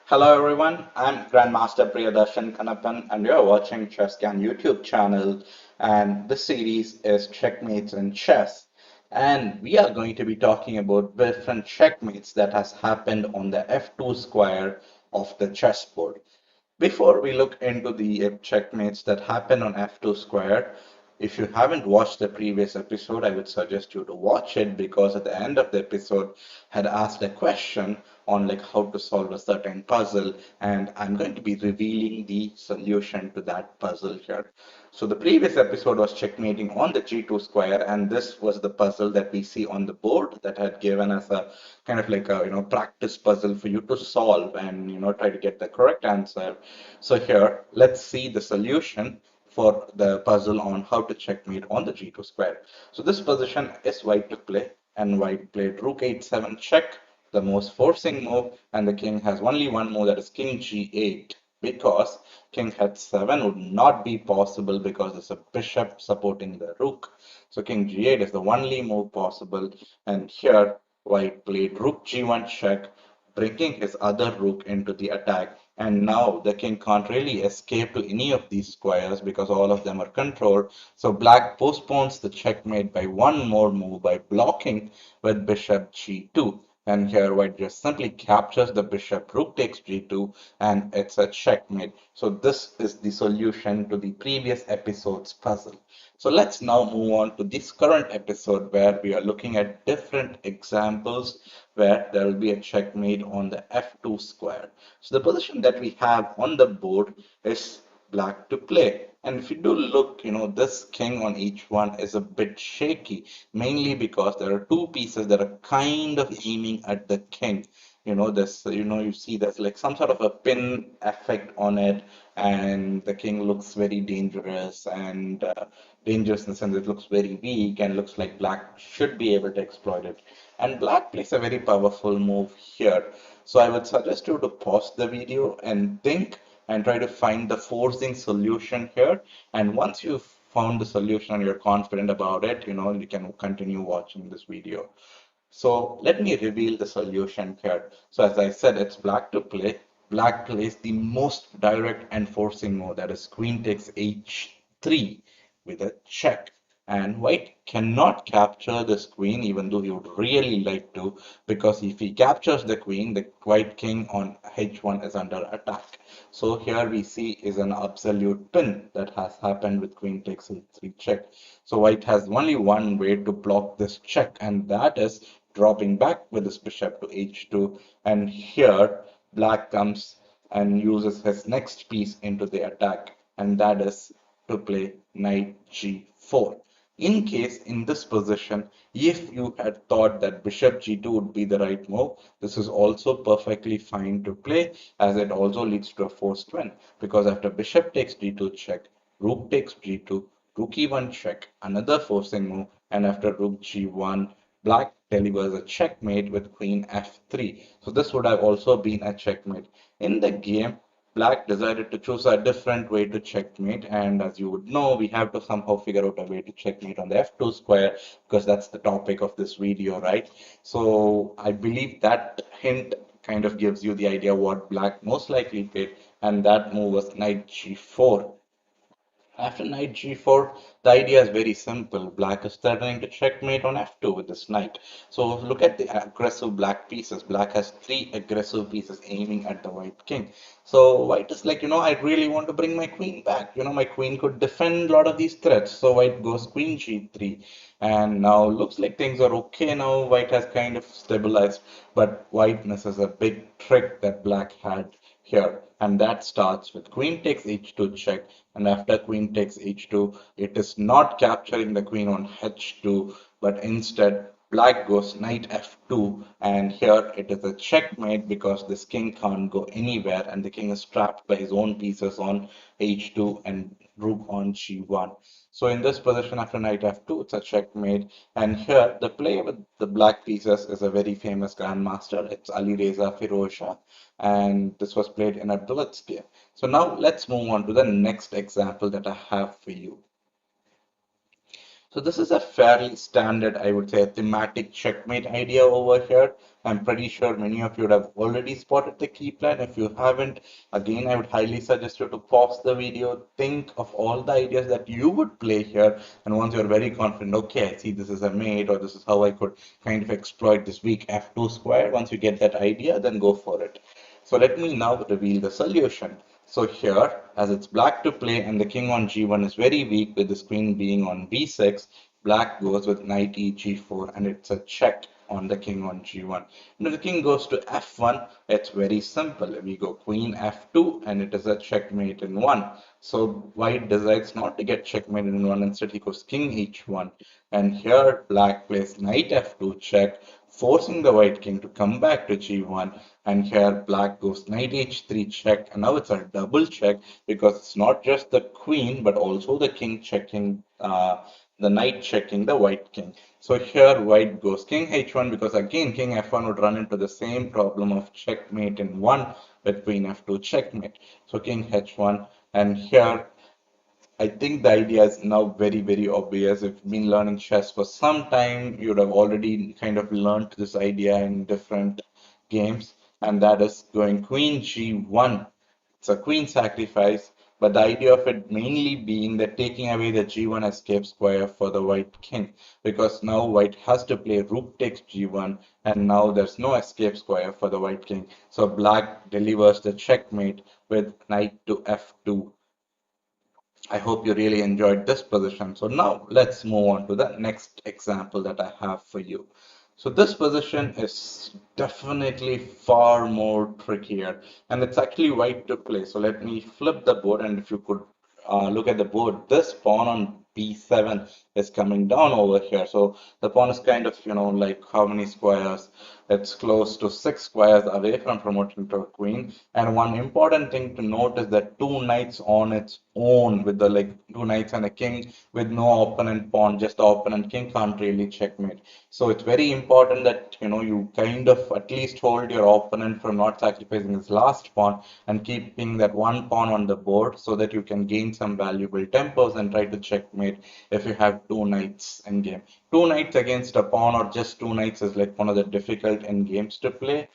Hello everyone, I'm Grandmaster Priyadharshan Kannappan and you're watching Gyaan YouTube channel, and this series is Checkmates in Chess, and we are going to be talking about different checkmates that has happened on the f2 square of the chessboard. Before we look into the checkmates that happen on f2 square, if you haven't watched the previous episode, I would suggest you to watch it because at the end of the episode, I had asked a question on like how to solve a certain puzzle, and I'm going to be revealing the solution to that puzzle here. So the previous episode was checkmating on the g2 square, and this was the puzzle that we see on the board that had given us a kind of like a practice puzzle for you to solve and try to get the correct answer. So here, let's see the solution for the puzzle on how to checkmate on the g2 square. So this position is white to play, and white played rook h7 check, the most forcing move, and the king has only one move, that is king g8, because king h7 would not be possible because there's a bishop supporting the rook. So king g8 is the only move possible, and here white played rook g1 check, bringing his other rook into the attack. And now the king can't really escape to any of these squares because all of them are controlled. So black postpones the checkmate by one more move by blocking with bishop g2. And here white just simply captures the bishop, rook takes g2, and it's a checkmate. So this is the solution to the previous episode's puzzle. So let's now move on to this current episode where we are looking at different examples where there will be a checkmate on the f2 square. So the position that we have on the board is black to play. And if you do look, this king on h1 is a bit shaky, mainly because there are two pieces that are kind of aiming at the king. You see there's like some sort of a pin effect on it, and the king looks very dangerous, and dangerous in the sense it looks very weak and looks like black should be able to exploit it. And black plays a very powerful move here. So I would suggest you to pause the video and think and try to find the forcing solution here. And once you've found the solution and you're confident about it, you can continue watching this video. So let me reveal the solution here. So as I said, it's black to play. Black plays the most direct and forcing move, that is queen takes h3 with a check. And white cannot capture this queen, even though he would really like to, because if he captures the queen, the white king on h1 is under attack. So here we see is an absolute pin that has happened with queen takes h3 check. So white has only one way to block this check, and that is dropping back with his bishop to h2. And here black comes and uses his next piece into the attack, and that is to play knight g4. In case in this position, if you had thought that bishop g2 would be the right move, this is also perfectly fine to play, as it also leads to a forced win, because after bishop takes g2 check, rook takes g2, rook e1 check, another forcing move, and after rook g1, black delivers a checkmate with queen f3. So this would have also been a checkmate. In the game, black decided to choose a different way to checkmate, and as you would know, we have to somehow figure out a way to checkmate on the f2 square because that's the topic of this video, right? So I believe that hint kind of gives you the idea what black most likely did, and that move was knight g4. After knight g4, the idea is very simple. Black is threatening to checkmate on f2 with this knight. So look at the aggressive black pieces. Black has three aggressive pieces aiming at the white king. So white is like, I really want to bring my queen back. My queen could defend a lot of these threats. So white goes queen g3. And now looks like things are okay now. White has kind of stabilized, but white misses a big trick that black had here, and that starts with queen takes h2 check, and after queen takes h2, it is not capturing the queen on h2, but instead black goes knight f2, and here it is a checkmate because this king can't go anywhere, and the king is trapped by his own pieces on h2 and rook on g1. So in this position after knight f2, it's a checkmate. And here the play with the black pieces is a very famous grandmaster. It's Ali Reza Firozshah, and this was played in a blitz game. So now let's move on to the next example that I have for you. So this is a fairly standard, I would say, thematic checkmate idea over here. I'm pretty sure many of you would have already spotted the key plan. If you haven't, again, I would highly suggest you to pause the video, think of all the ideas that you would play here, and once you're very confident, okay, I see this is a mate, or this is how I could kind of exploit this weak f2 square. Once you get that idea, then go for it. So let me now reveal the solution. So here, as it's black to play and the king on g1 is very weak with the queen being on b6, black goes with knight e g4 and it's a check on the king on g1. Now the king goes to f1, it's very simple. We go queen f2 and it is a checkmate in 1. So white decides not to get checkmate in 1, instead he goes king h1. And here black plays knight f2 check, forcing the white king to come back to g1. And here black goes knight h3 check, and now it's a double check because it's not just the queen but also the king checking, the knight checking the white king. So here white goes king h1 because again king f1 would run into the same problem of checkmate in 1 with queen f2 checkmate. So king h1, and here I think the idea is now very, very obvious. If you've been learning chess for some time, you would have already kind of learned this idea in different games, and that is going queen g1. It's a queen sacrifice, but the idea of it mainly being that taking away the g1 escape square for the white king, because now white has to play rook takes g1, and now there's no escape square for the white king. So black delivers the checkmate with knight to f2. I hope you really enjoyed this position. So now let's move on to the next example that I have for you. So this position is definitely far more trickier, and it's actually white to play. So let me flip the board, and if you could look at the board, this pawn on b7 is coming down over here. So the pawn is kind of, like how many squares? It's close to 6 squares away from promoting to a queen. And one important thing to note is that two knights on its own, with the like two knights and a king with no opponent pawn, just the opponent king can't really checkmate. So it's very important that you kind of at least hold your opponent from not sacrificing his last pawn and keeping that one pawn on the board so that you can gain some valuable tempos and try to checkmate if you have two knights in game. Two knights against a pawn or just two knights is like one of the difficult end games to play,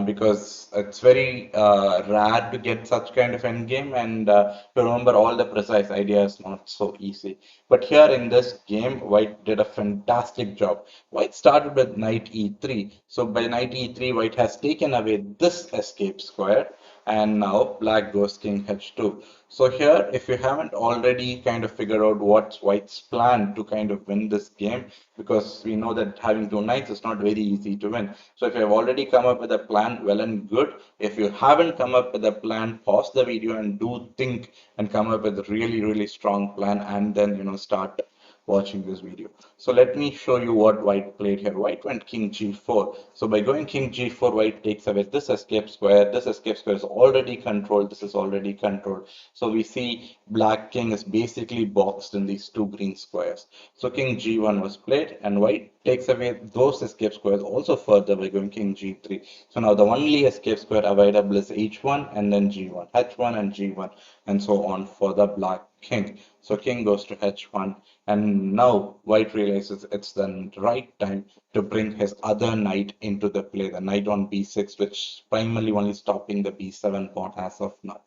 because it's very rare to get such kind of end game, and to remember all the precise ideas is not so easy. But here in this game, white did a fantastic job. White started with knight e3. So by knight e3, white has taken away this escape square, and now black goes king h2. So here, if you haven't already kind of figured out what's white's plan to kind of win this game, because we know that having two knights is not very easy to win. So if you have already come up with a plan, well and good. If you haven't come up with a plan, pause the video and do think and come up with a really, really strong plan, and then start watching this video. So let me show you what white played here. White went king g4. So by going king g4, white takes away this escape square. This escape square is already controlled. This is already controlled. So we see black king is basically boxed in these two green squares. So king g1 was played, and white takes away those escape squares also further by going king g3. So now the only escape square available is h1 and then g1, h1 and g1, and so on for the black king. So king goes to h1, and now white realizes it's the right time to bring his other knight into the play, the knight on b6, which is primarily only stopping the b7 pawn as of now.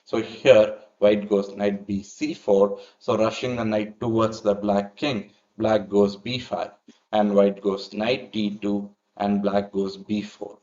So here white goes knight b c4, so rushing the knight towards the black king. Black goes b5, and white goes knight d2, and black goes b4.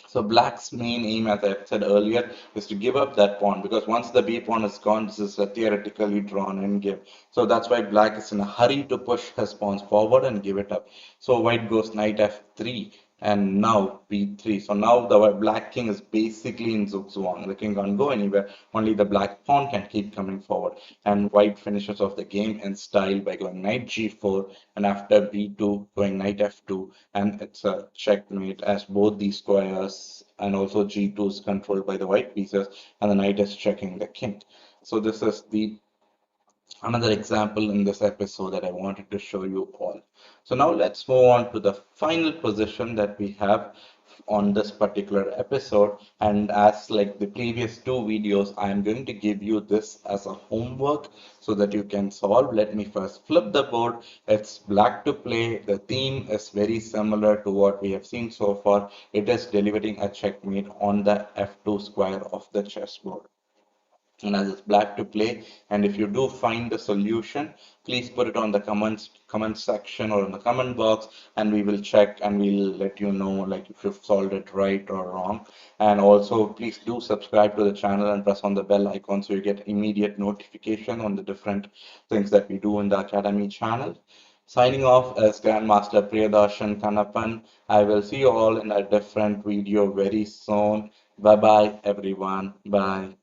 So black's main aim, as I said earlier, is to give up that pawn, because once the b pawn is gone, this is a theoretically drawn endgame. So that's why black is in a hurry to push his pawns forward and give it up. So white goes knight f3, and now b3. So now the black king is basically in zugzwang. The king can't go anywhere. Only the black pawn can keep coming forward. And white finishes off the game in style by going knight g4, and after b2 going knight f2, and it's a checkmate as both these squares and also g2 is controlled by the white pieces, and the knight is checking the king. So this is the another example in this episode that I wanted to show you all. So now let's move on to the final position that we have on this particular episode. And as like the previous two videos, I am going to give you this as a homework so that you can solve. Let me first flip the board. It's black to play. The theme is very similar to what we have seen so far. It is delivering a checkmate on the F2 square of the chessboard. And as it's black to play, and if you do find the solution, please put it on the comment section or in the comment box, and we will check and we'll let you know like if you've solved it right or wrong. And also please do subscribe to the channel and press on the bell icon so you get immediate notification on the different things that we do in the academy channel. Signing off as Grandmaster Priyadharshan Kannappan. I will see you all in a different video very soon. Bye bye everyone. Bye.